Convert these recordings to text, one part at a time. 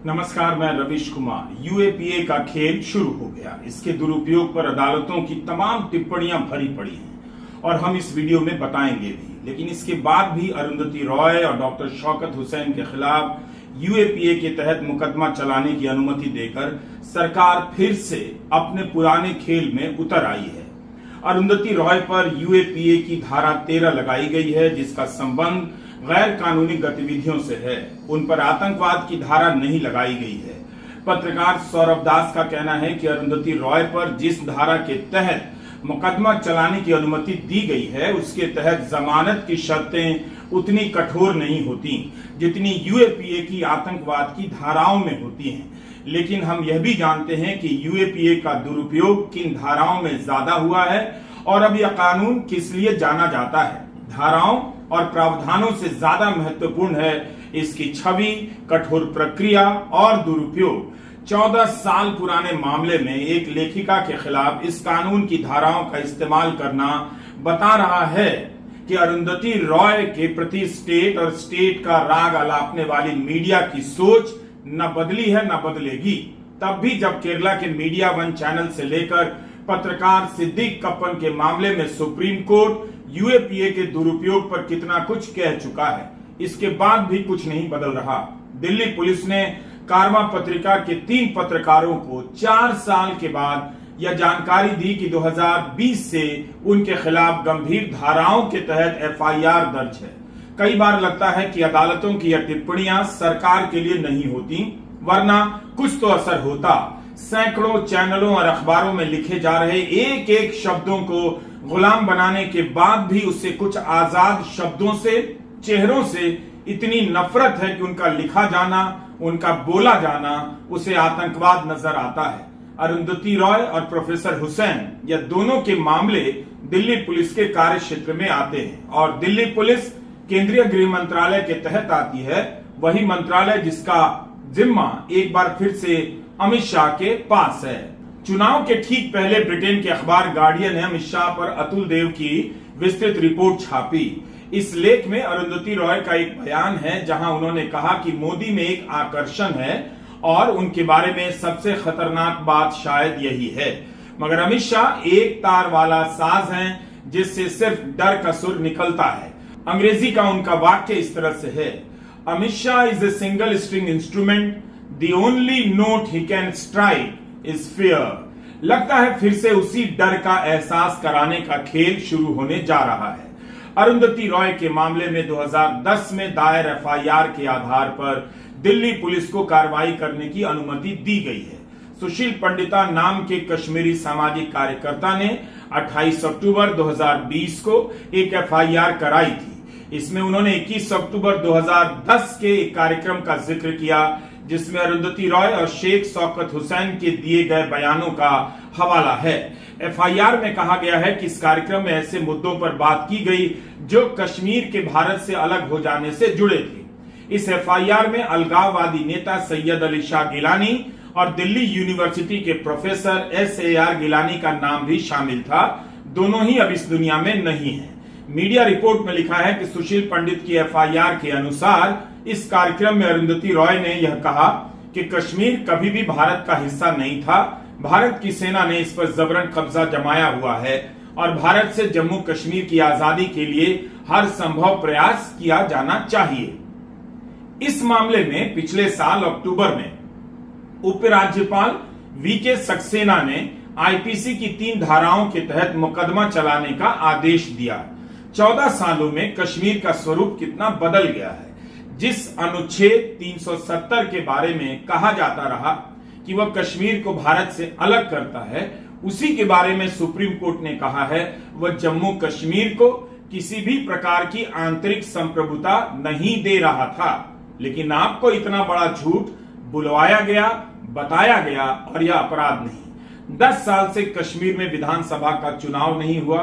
नमस्कार, मैं रविश कुमार। यूएपीए का खेल शुरू हो गया। इसके दुरुपयोग पर अदालतों की तमाम टिप्पणियां भरी पड़ी हैं और हम इस वीडियो में बताएंगे भी। लेकिन इसके बाद भी अरुंधति रॉय और डॉक्टर शौकत हुसैन के खिलाफ यूएपीए के तहत मुकदमा चलाने की अनुमति देकर सरकार फिर से अपने पुराने खेल में उतर आई है। अरुंधति रॉय पर यूएपीए की धारा 13 लगाई गई है, जिसका संबंध गैर कानूनी गतिविधियों से है। उन पर आतंकवाद की धारा नहीं लगाई गई है। पत्रकार सौरभ दास का कहना है कि अरुंधति रॉय पर जिस धारा के तहत मुकदमा चलाने की अनुमति दी गई है, उसके तहत जमानत की शर्तें उतनी कठोर नहीं होती जितनी यूएपीए की आतंकवाद की धाराओं में होती हैं। लेकिन हम यह भी जानते हैं कि यूएपीए का दुरुपयोग किन धाराओं में ज्यादा हुआ है और अब यह कानून किस लिए जाना जाता है। धाराओं और प्रावधानों से ज्यादा महत्वपूर्ण है इसकी छवि, कठोर प्रक्रिया और दुरुपयोग। 14 साल पुराने मामले में एक लेखिका के खिलाफ इस कानून की धाराओं का इस्तेमाल करना बता रहा है कि अरुंधति रॉय के प्रति स्टेट और स्टेट का राग अलापने वाली मीडिया की सोच न बदली है न बदलेगी। तब भी जब केरला के मीडिया वन चैनल से लेकर पत्रकार सिद्दीक कप्पन के मामले में सुप्रीम कोर्ट यूएपीए के दुरुपयोग पर कितना कुछ कह चुका है, इसके बाद भी कुछ नहीं बदल रहा। दिल्ली पुलिस ने कारमा पत्रिका के 3 पत्रकारों को 4 साल के बाद यह जानकारी दी कि 2020 से उनके खिलाफ गंभीर धाराओं के तहत एफआईआर दर्ज है। कई बार लगता है कि अदालतों की यह टिप्पणियां सरकार के लिए नहीं होती, वरना कुछ तो असर होता। सैकड़ों चैनलों और अखबारों में लिखे जा रहे एक एक शब्दों को गुलाम बनाने के बाद भी उससे कुछ आजाद शब्दों से, चेहरों से इतनी नफरत है कि उनका लिखा जाना, उनका बोला जाना उसे आतंकवाद नजर आता है। अरुंधति रॉय और प्रोफेसर हुसैन, यह दोनों के मामले दिल्ली पुलिस के कार्य क्षेत्र में आते हैं और दिल्ली पुलिस केंद्रीय गृह मंत्रालय के तहत आती है। वही मंत्रालय जिसका जिम्मा एक बार फिर से अमित शाह के पास है। चुनाव के ठीक पहले ब्रिटेन के अखबार गार्डियन ने अमित शाह पर अतुल देव की विस्तृत रिपोर्ट छापी। इस लेख में अरुंधति रॉय का एक बयान है जहां उन्होंने कहा कि मोदी में एक आकर्षण है और उनके बारे में सबसे खतरनाक बात शायद यही है। मगर अमित शाह एक तार वाला साज हैं जिससे सिर्फ डर का सुर निकलता है। अंग्रेजी का उनका वाक्य इस तरह से है, Amit Shah is a single string instrument, the only note he can strike is fear. लगता है फिर से उसी डर का एहसास कराने का खेल शुरू होने जा रहा है। अरुंधति रॉय के मामले में 2010 में दायर एफआईआर के आधार पर दिल्ली पुलिस को कार्रवाई करने की अनुमति दी गई है। सुशील पंडिता नाम के कश्मीरी सामाजिक कार्यकर्ता ने 28 अक्टूबर 2020 को एक एफआईआर कराई थी। इसमें उन्होंने 21 अक्टूबर 2010 के एक कार्यक्रम का जिक्र किया जिसमें अरुंधति रॉय और शेख शौकत हुसैन के दिए गए बयानों का हवाला है। एफआईआर में कहा गया है कि इस कार्यक्रम में ऐसे मुद्दों पर बात की गई जो कश्मीर के भारत से अलग हो जाने से जुड़े थे। इस एफआईआर में अलगाववादी नेता सैयद अली शाह गिलानी और दिल्ली यूनिवर्सिटी के प्रोफेसर SAR गिलानी का नाम भी शामिल था। दोनों ही अब इस दुनिया में नहीं है। मीडिया रिपोर्ट में लिखा है कि सुशील पंडित की एफआईआर के अनुसार इस कार्यक्रम में अरुंधति रॉय ने यह कहा कि कश्मीर कभी भी भारत का हिस्सा नहीं था। भारत की सेना ने इस पर जबरन कब्जा जमाया हुआ है और भारत से जम्मू कश्मीर की आजादी के लिए हर संभव प्रयास किया जाना चाहिए। इस मामले में पिछले साल अक्टूबर में उपराज्यपाल VK सक्सेना ने आईपीसी की 3 धाराओं के तहत मुकदमा चलाने का आदेश दिया। 14 सालों में कश्मीर का स्वरूप कितना बदल गया है। जिस अनुच्छेद 370 के बारे में कहा जाता रहा कि वह कश्मीर को भारत से अलग करता है, उसी के बारे में सुप्रीम कोर्ट ने कहा है वह जम्मू कश्मीर को किसी भी प्रकार की आंतरिक संप्रभुता नहीं दे रहा था। लेकिन आपको इतना बड़ा झूठ बुलवाया गया, बताया गया और यह अपराध नहीं। 10 साल से कश्मीर में विधानसभा का चुनाव नहीं हुआ।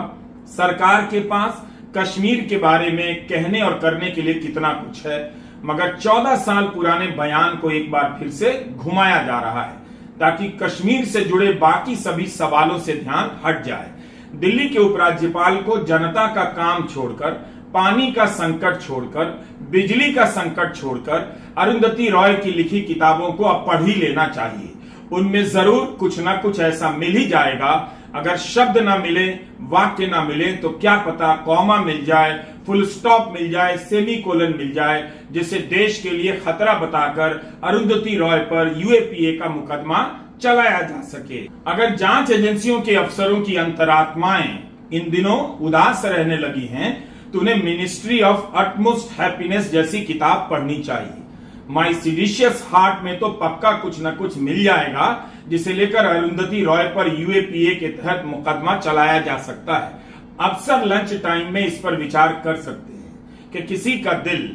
सरकार के पास कश्मीर के बारे में कहने और करने के लिए कितना कुछ है, मगर 14 साल पुराने बयान को एक बार फिर से घुमाया जा रहा है ताकि कश्मीर से जुड़े बाकी सभी सवालों से ध्यान हट जाए। दिल्ली के उपराज्यपाल को जनता का काम छोड़कर पानी का संकट छोड़कर, बिजली का संकट छोड़कर अरुंधति रॉय की लिखी किताबों को अब पढ़ ही लेना चाहिए। उनमें जरूर कुछ ना कुछ ऐसा मिल ही जाएगा। अगर शब्द ना मिले, वाक्य ना मिले, तो क्या पता कॉमा मिल जाए, फुल स्टॉप मिल जाए, सेमीकोलन मिल जाए, जिसे देश के लिए खतरा बताकर अरुंधति रॉय पर यूएपीए का मुकदमा चलाया जा सके। अगर जांच एजेंसियों के अफसरों की अंतरात्माएं इन दिनों उदास रहने लगी हैं, तो उन्हें मिनिस्ट्री ऑफ अटमोस्ट हैप्पीनेस जैसी किताब पढ़नी चाहिए। माई सिडिशियस हार्ट में तो पक्का कुछ न कुछ मिल जाएगा, जिसे लेकर अरुंधति रॉय पर यूएपीए के तहत मुकदमा चलाया जा सकता है। अफसर लंच टाइम में इस पर विचार कर सकते हैं कि किसी का दिल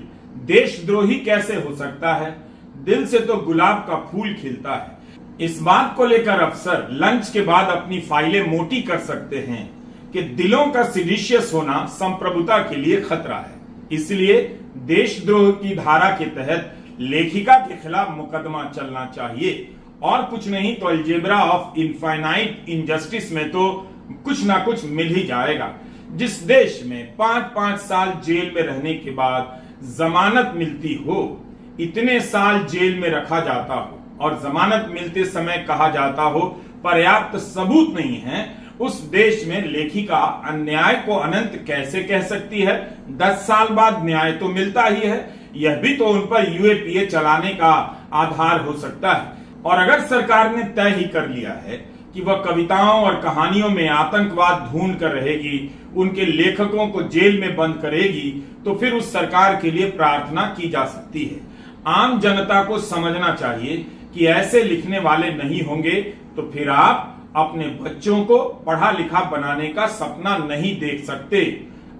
देशद्रोही कैसे हो सकता है। दिल से तो गुलाब का फूल खिलता है। इस बात को लेकर अफसर लंच के बाद अपनी फाइलें मोटी कर सकते हैं कि दिलों का सिडिशियस होना संप्रभुता के लिए खतरा है। इसलिए देशद्रोह की धारा के तहत लेखिका के खिलाफ मुकदमा चलना चाहिए, और कुछ नहीं तो अलजेब्रा ऑफ इनफाइनाइट इनजस्टिस में तो कुछ ना कुछ मिल ही जाएगा। जिस देश में 5-5 साल जेल में रहने के बाद जमानत मिलती हो, इतने साल जेल में रखा जाता हो और जमानत मिलते समय कहा जाता हो पर्याप्त सबूत नहीं है, उस देश में लेखिका अन्याय को अनंत कैसे कह सकती है। 10 साल बाद न्याय तो मिलता ही है, यह भी तो उन पर यूएपीए चलाने का आधार हो सकता है। और अगर सरकार ने तय ही कर लिया है कि वह कविताओं और कहानियों में आतंकवाद ढूंढ कर रहेगी, उनके लेखकों को जेल में बंद करेगी, तो फिर उस सरकार के लिए प्रार्थना की जा सकती है। आम जनता को समझना चाहिए कि ऐसे लिखने वाले नहीं होंगे तो फिर आप अपने बच्चों को पढ़ा लिखा बनाने का सपना नहीं देख सकते।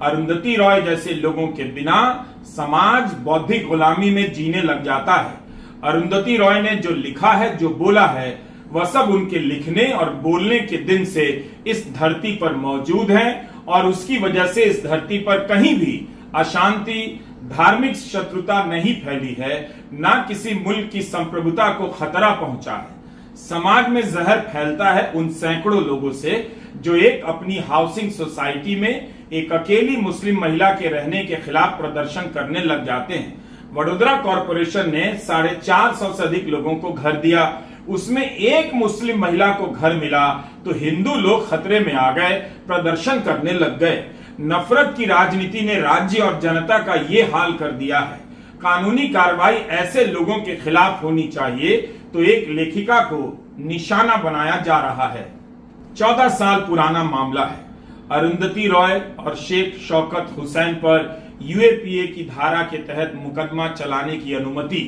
अरुंधति रॉय जैसे लोगों के बिना समाज बौद्धिक गुलामी में जीने लग जाता है। अरुंधति रॉय ने जो लिखा है, जो बोला है, वह सब उनके लिखने और बोलने के दिन से इस धरती पर मौजूद है, और उसकी वजह से इस धरती पर कहीं भी अशांति, धार्मिक शत्रुता नहीं फैली है, ना किसी मुल्क की संप्रभुता को खतरा पहुंचा है। समाज में जहर फैलता है उन सैकड़ों लोगों से जो एक अपनी हाउसिंग सोसाइटी में एक अकेली मुस्लिम महिला के रहने के खिलाफ प्रदर्शन करने लग जाते हैं। वडोदरा कॉरपोरेशन ने 450 से अधिक लोगों को घर दिया, उसमें एक मुस्लिम महिला को घर मिला तो हिंदू लोग खतरे में आ गए, प्रदर्शन करने लग गए। नफरत की राजनीति ने राज्य और जनता का ये हाल कर दिया है। कानूनी कार्रवाई ऐसे लोगों के खिलाफ होनी चाहिए, तो एक लेखिका को निशाना बनाया जा रहा है। 14 साल पुराना मामला है। अरुंधति रॉय और शेख शौकत हुसैन पर यूएपीए की धारा के तहत मुकदमा चलाने की अनुमति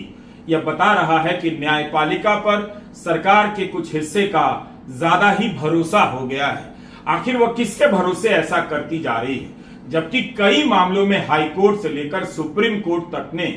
यह बता रहा है कि न्यायपालिका पर सरकार के कुछ हिस्से का ज्यादा ही भरोसा हो गया है। आखिर वह किसके भरोसे ऐसा करती जा रही है, जबकि कई मामलों में हाई कोर्ट से लेकर सुप्रीम कोर्ट तक ने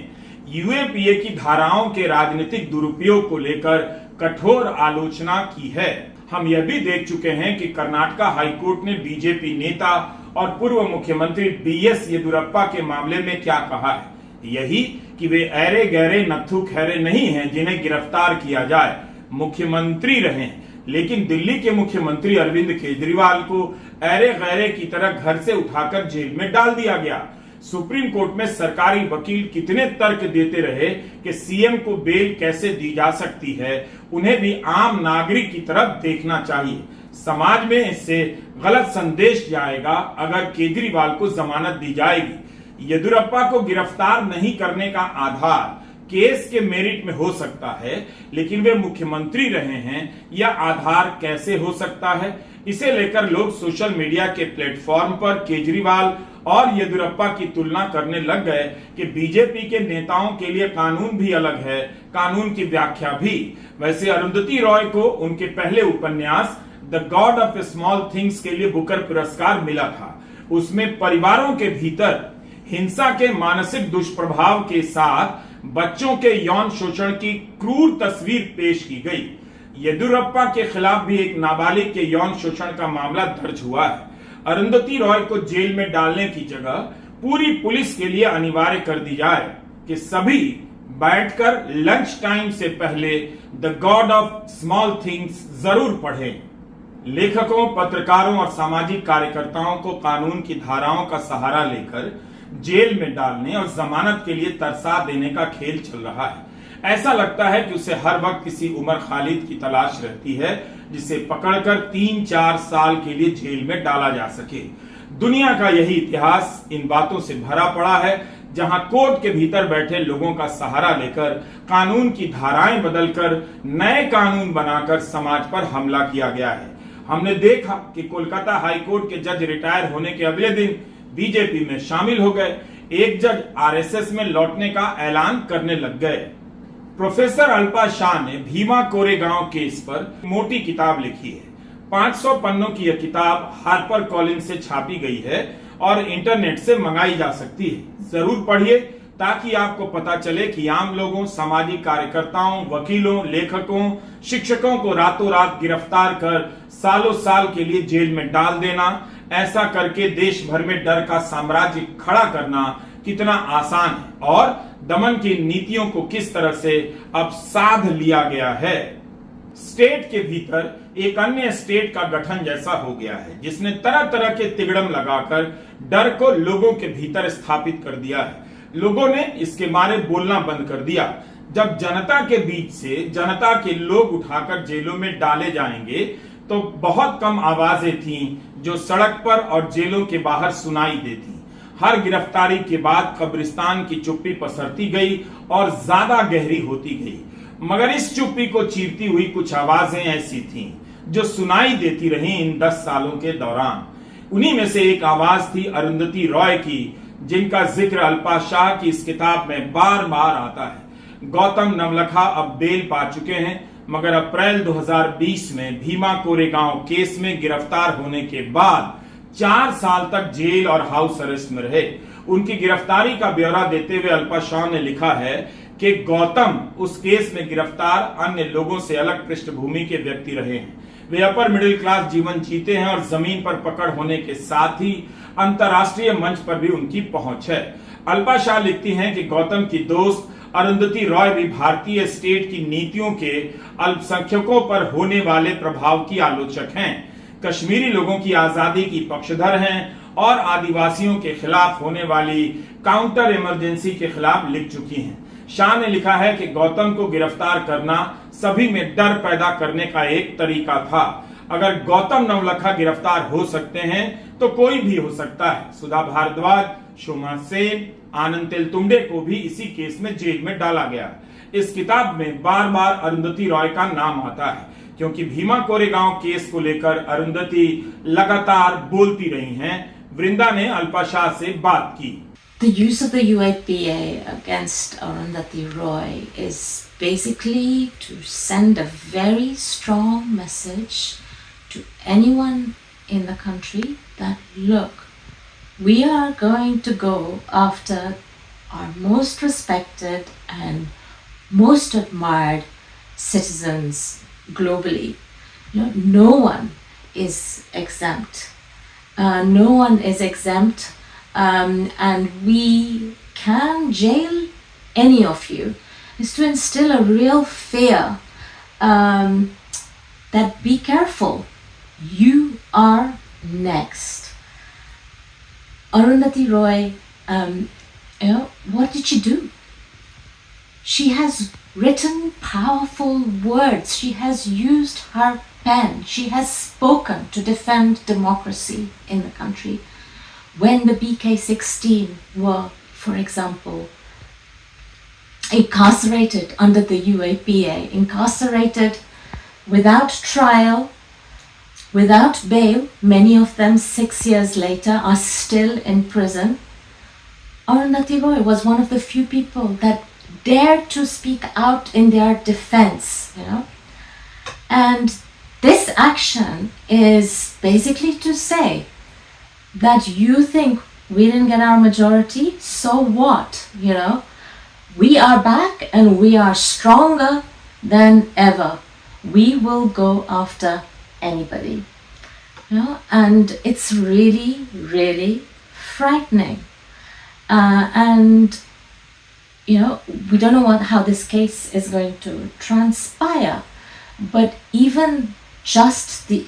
यूएपीए की धाराओं के राजनीतिक दुरुपयोग को लेकर कठोर आलोचना की है। हम यह भी देख चुके हैं कि कर्नाटका हाईकोर्ट ने बीजेपी नेता और पूर्व मुख्यमंत्री बीएस येदियुरप्पा के मामले में क्या कहा है, यही कि वे ऐरे गहरे नत्थु खैरे नहीं हैं जिन्हें गिरफ्तार किया जाए। मुख्यमंत्री रहे, लेकिन दिल्ली के मुख्यमंत्री अरविंद केजरीवाल को ऐरे गहरे की तरह घर से उठाकर जेल में डाल दिया गया। सुप्रीम कोर्ट में सरकारी वकील कितने तर्क देते रहे कि सीएम को बेल कैसे दी जा सकती है, उन्हें भी आम नागरिक की तरफ देखना चाहिए। समाज में इससे गलत संदेश जाएगा अगर केजरीवाल को जमानत दी जाएगी। येदियुरप्पा को गिरफ्तार नहीं करने का आधार केस के मेरिट में हो सकता है, लेकिन वे मुख्यमंत्री रहे हैं, यह आधार कैसे हो सकता है? इसे लेकर लोग सोशल मीडिया के प्लेटफॉर्म पर केजरीवाल और येदियुरप्पा की तुलना करने लग गए कि बीजेपी के नेताओं के लिए कानून भी अलग है, कानून की व्याख्या भी। वैसे अरुंधति रॉय को उनके पहले उपन्यास the God of small things के लिए बुकर पुरस्कार मिला था। उसमें परिवारों के भीतर हिंसा के मानसिक दुष्प्रभाव के साथ बच्चों के यौन शोषण की क्रूर तस्वीर पेश की गई। येदियुरप्पा के खिलाफ भी एक नाबालिग के यौन शोषण का मामला दर्ज हुआ है। अरुंधति रॉय को जेल में डालने की जगह पूरी पुलिस के लिए अनिवार्य कर दी जाए कि सभी बैठकर लंच टाइम से पहले the God of small things जरूर पढ़ें। लेखकों, पत्रकारों और सामाजिक कार्यकर्ताओं को कानून की धाराओं का सहारा लेकर जेल में डालने और जमानत के लिए तरसा देने का खेल चल रहा है। ऐसा लगता है कि उसे हर वक्त किसी उमर खालिद की तलाश रहती है जिसे पकड़कर 3-4 साल के लिए जेल में डाला जा सके। दुनिया का यही इतिहास इन बातों से भरा पड़ा है, जहां कोर्ट के भीतर बैठे लोगों का सहारा लेकर कानून की धाराएं बदलकर नए कानून बनाकर समाज पर हमला किया गया है। हमने देखा कि कोलकाता हाईकोर्ट के जज रिटायर होने के अगले दिन बीजेपी में शामिल हो गए। एक जज आरएसएस में लौटने का ऐलान करने लग गए। प्रोफेसर अल्पा शाह ने भीमा कोरेगांव केस पर मोटी किताब लिखी है। 500 पन्नों की यह किताब हार्पर कॉलिंस से छापी गई है और इंटरनेट से मंगाई जा सकती है। जरूर पढ़िए ताकि आपको पता चले कि आम लोगों, सामाजिक कार्यकर्ताओं, वकीलों, लेखकों, शिक्षकों को रातों रात गिरफ्तार कर सालों साल के लिए जेल में डाल देना, ऐसा करके देश भर में डर का साम्राज्य खड़ा करना कितना आसान है और दमन की नीतियों को किस तरह से अब साध लिया गया है। स्टेट के भीतर एक अन्य स्टेट का गठन जैसा हो गया है, जिसने तरह तरह के तिगड़म लगाकर डर को लोगों के भीतर स्थापित कर दिया है। लोगों ने इसके मारे बोलना बंद कर दिया। जब जनता के बीच से जनता के लोग उठाकर जेलों में डाले जाएंगे तो बहुत कम आवाजें थीं जो सड़क पर और जेलों के बाहर सुनाई देती। हर गिरफ्तारी के बाद कब्रिस्तान की चुप्पी पसरती गई और ज्यादा गहरी होती गई, मगर इस चुप्पी को चीरती हुई कुछ आवाजें ऐसी थीं जो सुनाई देती रहीं इन 10 सालों के दौरान। उन्हीं में से एक आवाज थी अरुंधति रॉय की, जिनका जिक्र अल्पा शाह की इस किताब में बार बार आता है। गौतम नवलखा अब बेल पा चुके हैं, मगर अप्रैल 2020 में भीमा कोरेगांव केस में गिरफ्तार होने के बाद 4 साल तक जेल और हाउस अरेस्ट में रहे। उनकी गिरफ्तारी का ब्यौरा देते हुए अल्पा शाह ने लिखा है कि गौतम उस केस में गिरफ्तार अन्य लोगों से अलग पृष्ठभूमि के व्यक्ति रहे हैं। वे अपर मिडिल क्लास जीवन जीते हैं और जमीन पर पकड़ होने के साथ ही अंतर्राष्ट्रीय मंच पर भी उनकी पहुंच है। अल्पा शाह लिखती हैं कि गौतम की दोस्त अरुंधति रॉय भी भारतीय स्टेट की नीतियों के अल्पसंख्यकों पर होने वाले प्रभाव की आलोचक हैं, कश्मीरी लोगों की आजादी की पक्षधर हैं और आदिवासियों के खिलाफ होने वाली काउंटर इमरजेंसी के खिलाफ लिख चुकी हैं। शाह ने लिखा है कि गौतम को गिरफ्तार करना सभी में डर पैदा करने का एक तरीका था। अगर गौतम नवलखा गिरफ्तार हो सकते हैं तो कोई भी हो सकता है। सुधा भारद्वाज, शोमा सेन, आनंद तेलतुंबडे को भी इसी केस में जेल में डाला गया। इस किताब में बार बार अरुंधति रॉय का नाम आता है, क्योंकि भीमा कोरेगांव केस को लेकर अरुंधति लगातार बोलती रही हैं। वृंदा ने अल्पा शाह से बात की। The use of the UAPA against Arundhati Roy is basically to send a very strong message to anyone in the country that, look, we are going to go after our most respected and most admired citizens globally. No one is exempt. No one is exempt. And we can jail any of you, is to instill a real fear that be careful, you are next. Arundhati Roy, what did she do? She has written powerful words. She has used her pen. She has spoken to defend democracy in the country. When the BK16 were, for example, incarcerated under the UAPA, incarcerated without trial, without bail, many of them 6 years later are still in prison. Arundhati Roy was one of the few people that dared to speak out in their defense, And this action is basically to say that you think we didn't get our majority, so what? We are back and we are stronger than ever. We will go after anybody. And it's really, really frightening. And we don't know how this case is going to transpire, but even just the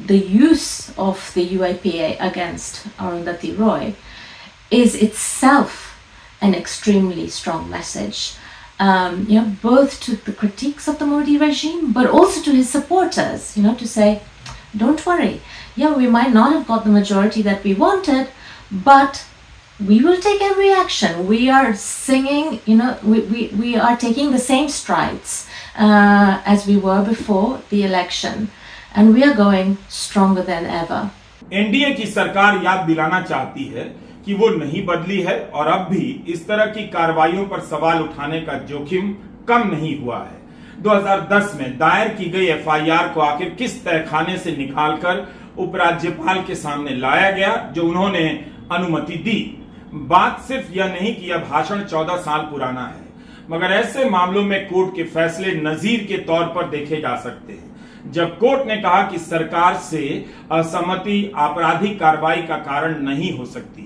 use of the UAPA against Arundhati Roy is itself an extremely strong message. Both to the critiques of the Modi regime, but also to his supporters, to say, don't worry. Yeah, we might not have got the majority that we wanted, but we will take every action. We are singing, we are taking the same strides as we were before the election, and we are going stronger than ever. NDA की सरकार याद दिलाना चाहती है कि वो नहीं बदली है और अब भी इस तरह की कार्रवाइयों पर सवाल उठाने का जोखिम कम नहीं हुआ है। 2010 में दायर की गई एफआईआर को आखिर किस तहखाने से निकालकर उपराज्यपाल के सामने लाया गया जो उन्होंने अनुमति दी। बात सिर्फ यह नहीं कि यह भाषण 14 साल पुराना है, मगर ऐसे मामलों में कोर्ट के फैसले नजीर के तौर पर देखे जा सकते हैं। जब कोर्ट ने कहा कि सरकार से असहमति आपराधिक कार्रवाई का कारण नहीं हो सकती।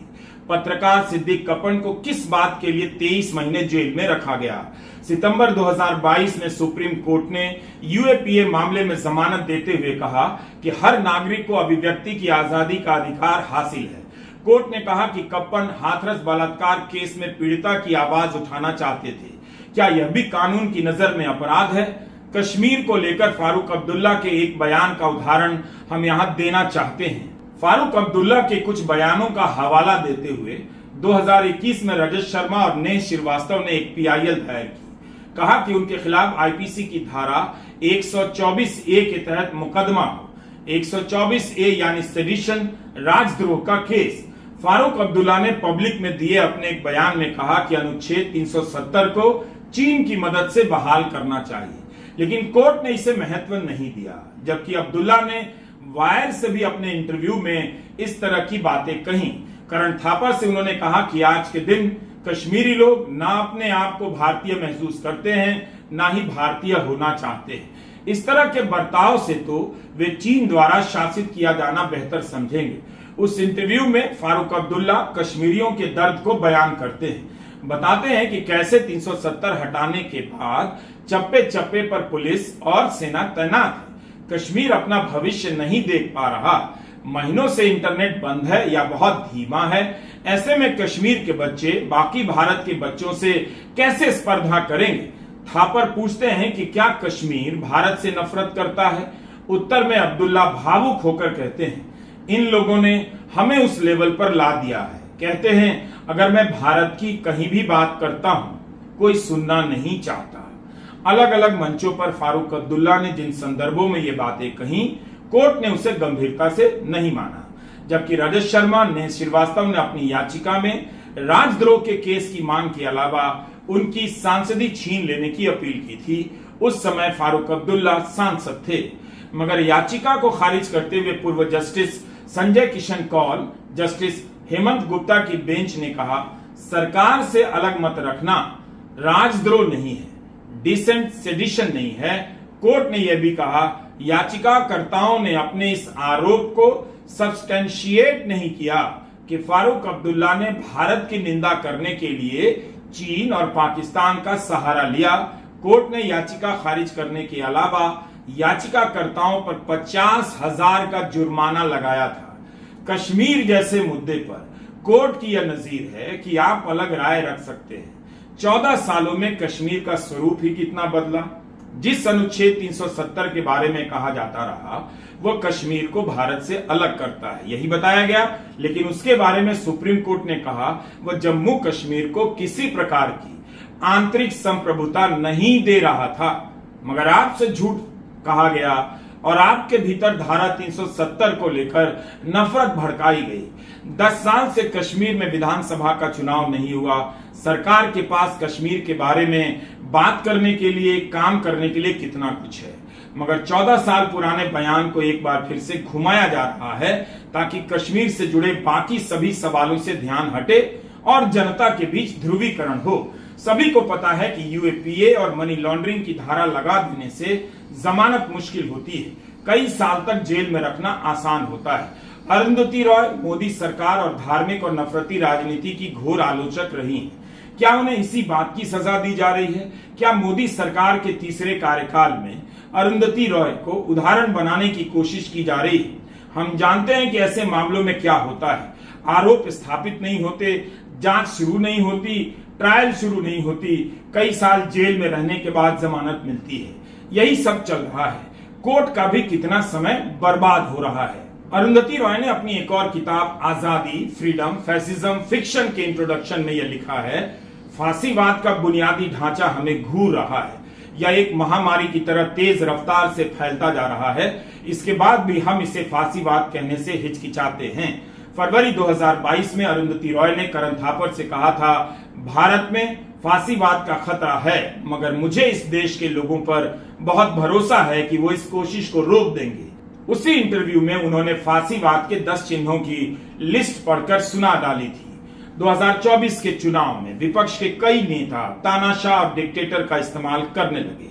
पत्रकार सिद्दीक कपन को किस बात के लिए 23 महीने जेल में रखा गया। सितंबर 2022 में सुप्रीम कोर्ट ने यूएपीए मामले में जमानत देते हुए कहा कि हर नागरिक को अभिव्यक्ति की आजादी का अधिकार हासिल है। कोर्ट ने कहा कि कप्पन हाथरस बलात्कार केस में पीड़िता की आवाज उठाना चाहते थे। क्या यह भी कानून की नजर में अपराध है? कश्मीर को लेकर फारूक अब्दुल्ला के एक बयान का उदाहरण हम यहाँ देना चाहते हैं। फारूक अब्दुल्ला के कुछ बयानों का हवाला देते हुए 2021 में रजत शर्मा और नेह श्रीवास्तव ने एक पीआईएल दायर की। कहा कि उनके खिलाफ आईपीसी की धारा 124A के तहत मुकदमा हो। 124A यानी सेडिशन, राजद्रोह का केस। फारूक अब्दुल्ला ने पब्लिक में दिए अपने एक बयान में कहा कि अनुच्छेद 370 को चीन की मदद से बहाल करना चाहिए, लेकिन कोर्ट ने इसे महत्व नहीं दिया। जबकि अब्दुल्ला ने वायर से भी अपने इंटरव्यू में इस तरह की बातें कही। करण थापर से उन्होंने कहा कि आज के दिन कश्मीरी लोग ना अपने आप को भारतीय महसूस करते हैं, ना ही भारतीय होना चाहते हैं। इस तरह के बर्ताव से तो वे चीन द्वारा शासित किया जाना बेहतर समझेंगे। उस इंटरव्यू में फारूक अब्दुल्ला कश्मीरियों के दर्द को बयान करते हैं, बताते हैं कि कैसे 370 हटाने के बाद चप्पे चप्पे पर पुलिस और सेना तैनात है। कश्मीर अपना भविष्य नहीं देख पा रहा। महीनों से इंटरनेट बंद है या बहुत धीमा है। ऐसे में कश्मीर के बच्चे बाकी भारत के बच्चों से कैसे स्पर्धा करेंगे? थापर पूछते हैं कि क्या कश्मीर भारत से नफरत करता है? उत्तर में अब्दुल्ला भावुक होकर कहते हैं, इन लोगों ने हमें उस लेवल पर ला दिया है। कहते हैं, अगर मैं भारत की कहीं भी बात करता हूं, कोई सुनना नहीं चाहता। अलग अलग मंचों पर फारूक अब्दुल्ला ने जिन संदर्भों में ये बातें कही, कोर्ट ने उसे गंभीरता से नहीं माना। जबकि रजत शर्मा ने श्रीवास्तव ने अपनी याचिका में राजद्रोह के केस की मांग के अलावा उनकी सांसदी छीन लेने की अपील की थी। उस समय फारूक अब्दुल्ला सांसद थे, मगर याचिका को खारिज करते हुए पूर्व जस्टिस संजय किशन कौल, जस्टिस हेमंत गुप्ता की बेंच ने कहा, सरकार से अलग मत रखना राजद्रोह नहीं है, डिसेंट सेडिशन नहीं है। कोर्ट ने यह भी कहा, याचिकाकर्ताओं ने अपने इस आरोप को सब्सटेंशिएट नहीं किया कि फारूक अब्दुल्ला ने भारत की निंदा करने के लिए चीन और पाकिस्तान का सहारा लिया। कोर्ट ने याचिका खारिज करने के अलावा याचिकाकर्ताओं पर 50,000 का जुर्माना लगाया था। कश्मीर जैसे मुद्दे पर कोर्ट की यह नजीर है कि आप अलग राय रख सकते हैं। 14 सालों में कश्मीर का स्वरूप ही कितना बदला। जिस अनुच्छेद 370 के बारे में कहा जाता रहा, वह कश्मीर को भारत से अलग करता है, यही बताया गया। लेकिन उसके बारे में सुप्रीम कोर्ट ने कहा, वह जम्मू कश्मीर को किसी प्रकार की आंतरिक संप्रभुता नहीं दे रहा था। मगर आपसे झूठ कहा गया और आपके भीतर धारा 370 को लेकर नफरत भड़काई गई। 10 साल से कश्मीर में विधानसभा का चुनाव नहीं हुआ। सरकार के पास कश्मीर के बारे में बात करने के लिए, काम करने के लिए कितना कुछ है, मगर 14 साल पुराने बयान को एक बार फिर से घुमाया जा रहा है ताकि कश्मीर से जुड़े बाकी सभी सवालों से ध्यान हटे और जनता के बीच ध्रुवीकरण हो। सभी को पता है कि यूएपीए और मनी लॉन्ड्रिंग की धारा लगा देने से जमानत मुश्किल होती है, कई साल तक जेल में रखना आसान होता है। अरुंधति रॉय मोदी सरकार और धार्मिक और नफरती राजनीति की घोर आलोचक रही हैं। क्या उन्हें इसी बात की सजा दी जा रही है? क्या मोदी सरकार के तीसरे कार्यकाल में अरुंधति रॉय को उदाहरण बनाने की कोशिश की जा रही है? हम जानते हैं कि ऐसे मामलों में क्या होता है। आरोप स्थापित नहीं होते, जांच शुरू नहीं होती, ट्रायल शुरू नहीं होती, कई साल जेल में रहने के बाद जमानत मिलती है। यही सब चल रहा है। कोर्ट का भी कितना समय बर्बाद हो रहा है। अरुंधति रॉय ने अपनी एक और किताब आजादी, फ्रीडम, फैसिज्म, फिक्शन के इंट्रोडक्शन में यह लिखा है, फांसीवाद का बुनियादी ढांचा हमें घूर रहा है। यह एक महामारी की तरह तेज रफ्तार से फैलता जा रहा है। इसके बाद भी हम इसे फांसीवाद कहने से हिचकिचाते हैं। फरवरी 2022 में अरुंधति रॉय ने करण थापर से कहा था, भारत में फांसीवाद का खतरा है, मगर मुझे इस देश के लोगों पर बहुत भरोसा है कि वो इस कोशिश को रोक देंगे। उसी इंटरव्यू में उन्होंने फांसीवाद के 10 चिन्हों की लिस्ट पढ़कर सुना डाली थी। 2024 के चुनाव में विपक्ष के कई नेता तानाशाह और डिक्टेटर का इस्तेमाल करने लगे।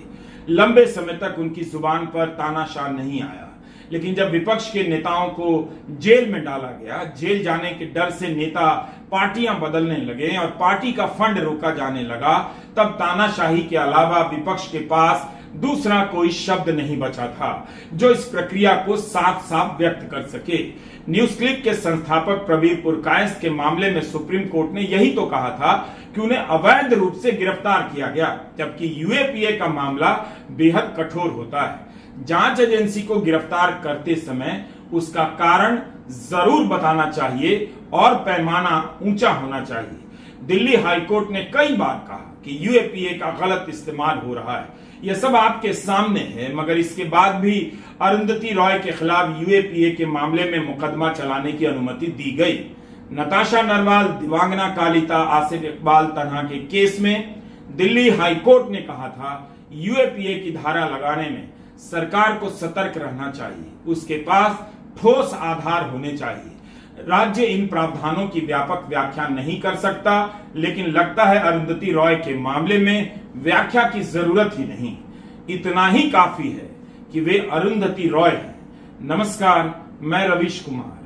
लंबे समय तक उनकी जुबान पर तानाशाह नहीं आया, लेकिन जब विपक्ष के नेताओं को जेल में डाला गया, जेल जाने के डर से नेता पार्टियां बदलने लगे और पार्टी का फंड रोका जाने लगा, तब तानाशाही के अलावा विपक्ष के पास दूसरा कोई शब्द नहीं बचा था जो इस प्रक्रिया को साफ साफ व्यक्त कर सके। न्यूज क्लिक के संस्थापक प्रवीर पुरकायस्थ के मामले में सुप्रीम कोर्ट ने यही तो कहा था कि उन्हें अवैध रूप से गिरफ्तार किया गया, जबकि यूएपीए का मामला बेहद कठोर होता है। जांच एजेंसी को गिरफ्तार करते समय उसका कारण जरूर बताना चाहिए और पैमाना ऊंचा होना चाहिए। दिल्ली हाईकोर्ट ने कई बार कहा कि यूएपीए का गलत इस्तेमाल हो रहा है। यह सब आपके सामने है, मगर इसके बाद भी अरुंधति रॉय के खिलाफ यूएपीए के मामले में मुकदमा चलाने की अनुमति दी गई। नताशा नरवाल, दिवांगना कालिता, आसिफ इकबाल तन्हा के केस में दिल्ली हाईकोर्ट ने कहा था, यूएपीए की धारा लगाने में सरकार को सतर्क रहना चाहिए, उसके पास ठोस आधार होने चाहिए। राज्य इन प्रावधानों की व्यापक व्याख्या नहीं कर सकता, लेकिन लगता है अरुंधति रॉय के मामले में व्याख्या की जरूरत ही नहीं। इतना ही काफी है कि वे अरुंधति रॉय हैं। नमस्कार, मैं रवीश कुमार।